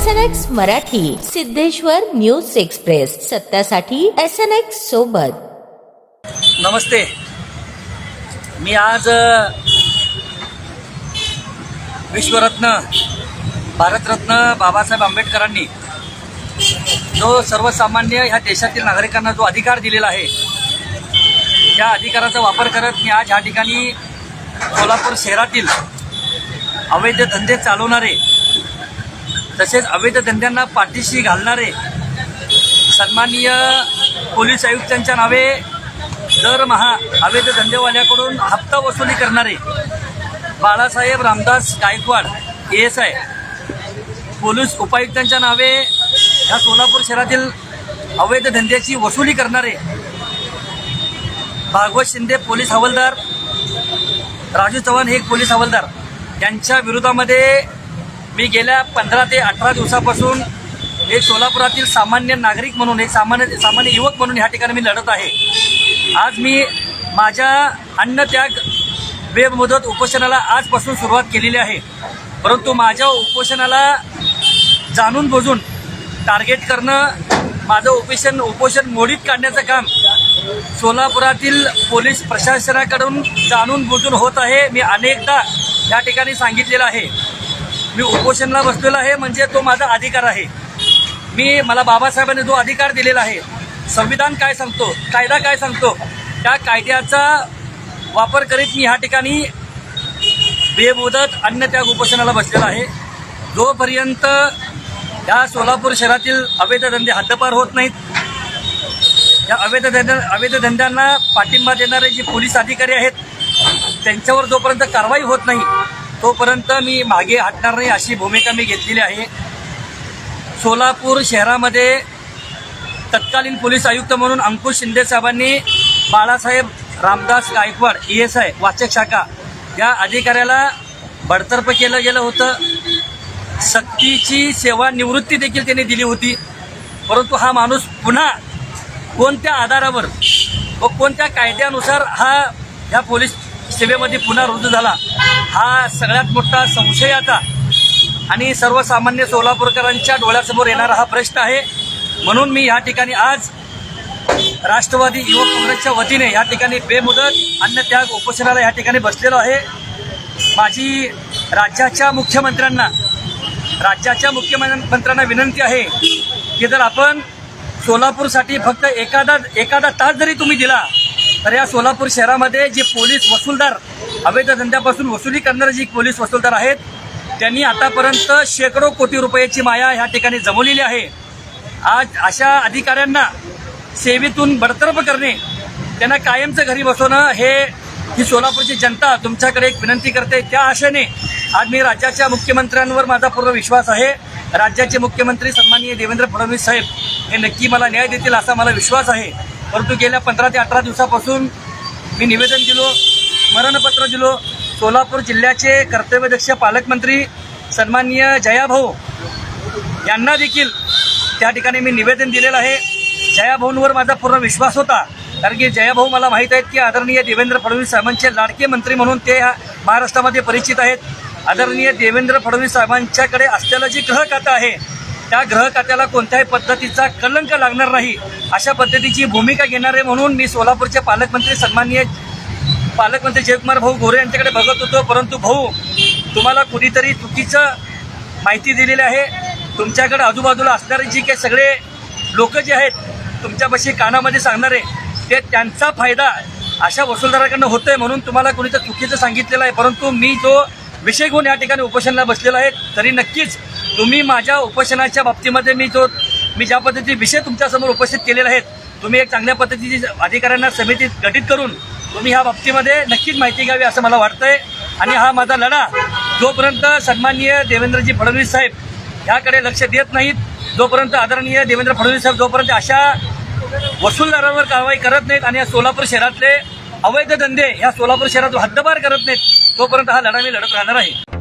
SNX Marathi, Siddheshwar news express, सत्यासाठी SNX सोबत। नमस्ते। मी आज विश्वरत्न भारतरत्न बाबासाहेब आंबेडकरांनी जो सर्वसामान्य ह्या देशातील नागरिकांना जो अधिकार दिलेला आहे, त्या अधिकाराचा वापर करत मी आज ह्या ठिकाणी सोलापूर शहरातील अवैध धंदे चालवणारे तसेच अवैध धंद्यांना पाठीशी घालणारे सन्माननीय पोलीस आयुक्तांच्या नावे दरमहा अवैध धंदेवाल्याकडून हप्ता वसुली करणारे बाळासाहेब रामदास गायकवाड ASI पोलीस उपायुक्तांच्या नावे ह्या सोलापूर शहरातील अवैध धंद्याची वसुली करणारे भागवत शिंदे पोलीस हवालदार, राजू चव्हाण हे एक पोलीस हवालदार यांच्या विरोधामध्ये मी गेल्या 15 ते 18 दिवसापासून एक सोलापुरातील सामान्य नागरिक म्हणून, एक सामान्य युवक म्हणून ह्या ठिकाणी मी लढत आहे। आज मी माझ्या अन्नत्याग बेमुदत उपोषणाला आजपासून सुरुवात केलेली आहे, परंतु माझ्या उपोषणाला जाणून बुजून टार्गेट करणं, माझं उपोषण मोडीत काढण्याचं काम सोलापुरातील पोलीस प्रशासनाकडून जाणून बुजून होत आहे। मी अनेकदा या ठिकाणी सांगितलेलं आहे, मी उपोषणाला बसलेलो आहे म्हणजे तो माझा अधिकार आहे। मला बाबासाहेबांनी जो अधिकार दिलेला आहे, संविधान काय सांगतो, कायदा काय सांगतो, त्या कायद्याचा वापर करीत मी ह्या ठिकाणी बेमुदत अन्नत्याग उपोषणाला बसलेला आहे। जोपर्यंत या सोलापूर शहरातील अवैध धंदे हद्दपार होत नाहीत, या अवैध धंद्यांना पाठिंबा देणारे जे पोलीस अधिकारी आहेत त्यांच्यावर जोपर्यंत कारवाई होत नाही तोपर्यंत मी मागे हटणार नाही, अशी भूमिका मी घेतलेली आहे। सोलापूर शहरामध्ये तत्कालीन पोलीस आयुक्त म्हणून अंकुश शिंदे साहेबांनी बाळासाहेब रामदास गायकवाड ASI वाचक शाखा या अधिकाऱ्याला बडतर्फ केलं गेलं होतं। सक्तीची सेवानिवृत्ती देखील त्यांनी दिली होती, परंतु हा माणूस पुन्हा कोणत्या आधारावर व कोणत्या कायद्यानुसार ह्या पोलीस सेवेमध्ये पुन्हा रुजू झाला, हा सगळ्यात मोठा संशयाचा आणि सर्वसामान्य सोलापूरकरांच्या डोळ्यासमोर येणारा हा प्रश्न आहे। म्हणून मी या ठिकाणी आज राष्ट्रवादी युवक काँग्रेसच्या वतीने या ठिकाणी बेमुदत अन्नत्याग उपोषणाला या ठिकाणी बसलेलो आहे। माझी राज्याच्या मुख्यमंत्र्यांना विनंती आहे की जर आपण सोलापूरसाठी फक्त एखादा तास जरी तुम्ही दिला तर या सोलापूर शहरामध्ये जे पोलीस वसूलदार, अवैध धंद्यापासून वसुली करणारे जे पोलीस वसूलदार आहेत त्यांनी आतापर्यंत शेकडो कोटी रुपयाची माया ह्या ठिकाणी जमवलेली आहे। आज अशा अधिकाऱ्यांना सेवेतून बडतर्फ करणे, त्यांना कायमचं घरी बसवणं ही सोलापूरची जनता तुमच्याकडे एक विनंती करते। त्या आशेने आज मी राज्याच्या मुख्यमंत्र्यांवर माझा पूर्ण विश्वास आहे। राज्याचे मुख्यमंत्री सन्माननीय देवेंद्र फडणवीस साहेब हे नक्की मला न्याय देतील असा मला विश्वास आहे। परंतु गेल्या 15 ते 18 दिवसापासून मी निवेदन दिलो, स्मरणपत्र दिलो। सोलापूर जिल्ह्याचे कर्तव्यदक्ष पालकमंत्री सन्माननीय जयाभाऊ यांना देखील त्या ठिकाणी मी निवेदन दिलेलं आहे। जयाभाऊंवर माझा पूर्ण विश्वास होता, कारण की जयाभाऊ मला माहीत आहेत की आदरणीय देवेंद्र फडणवीस साहेबांचे लाडके मंत्री म्हणून ते महाराष्ट्रामध्ये परिचित आहेत। आदरणीय देवेंद्र फडणवीस साहेबांच्याकडे असलेलं जे गृह खातं आहे त्या गृह खात्याला कोणत्याही पद्धतीचा कलंक लागणार नाही अशा पद्धतीची भूमिका घेणारे म्हणून मी सोलापूरचे पालकमंत्री जयकुमार भाऊ गोरे यांच्याकडे बघत होतो। परंतु भाऊ, तुम्हाला कुणीतरी चुकीचं माहिती दिलेली आहे। तुमच्याकडे आजूबाजूला असणारे जी काही सगळे लोक जे आहेत तुमच्यापाशी कानामध्ये सांगणारे, ते त्यांचा फायदा अशा वसूलदाराकडनं होतोय म्हणून तुम्हाला कुणीतरी चुकीचं सांगितलेलं आहे। परंतु मी जो विषय घेऊन या ठिकाणी उपोषणाला बसलेला आहे, तरी नक्कीच तुम्ही माझ्या उपोषणाच्या बाबतीमध्ये मी ज्या पद्धतीचे विषय तुमच्यासमोर उपस्थित केलेले आहेत, तुम्ही एक चांगल्या पद्धतीची अधिकाऱ्यांना समिती गठीत करून तुम्ही ह्या बाबतीमध्ये नक्कीच माहिती घ्यावी असं मला वाटतंय। आणि हा माझा लढा जोपर्यंत सन्माननीय देवेंद्रजी फडणवीस साहेब ह्याकडे लक्ष देत नाहीत, जोपर्यंत आदरणीय देवेंद्र फडणवीस साहेब जोपर्यंत अशा वसूलदारांवर कारवाई करत नाहीत आणि या सोलापूर शहरातले अवैध धंदे ह्या सोलापूर शहरात हद्दपार करत नाहीत, तोपर्यंत हा लढा मी लढत राहणार आहे।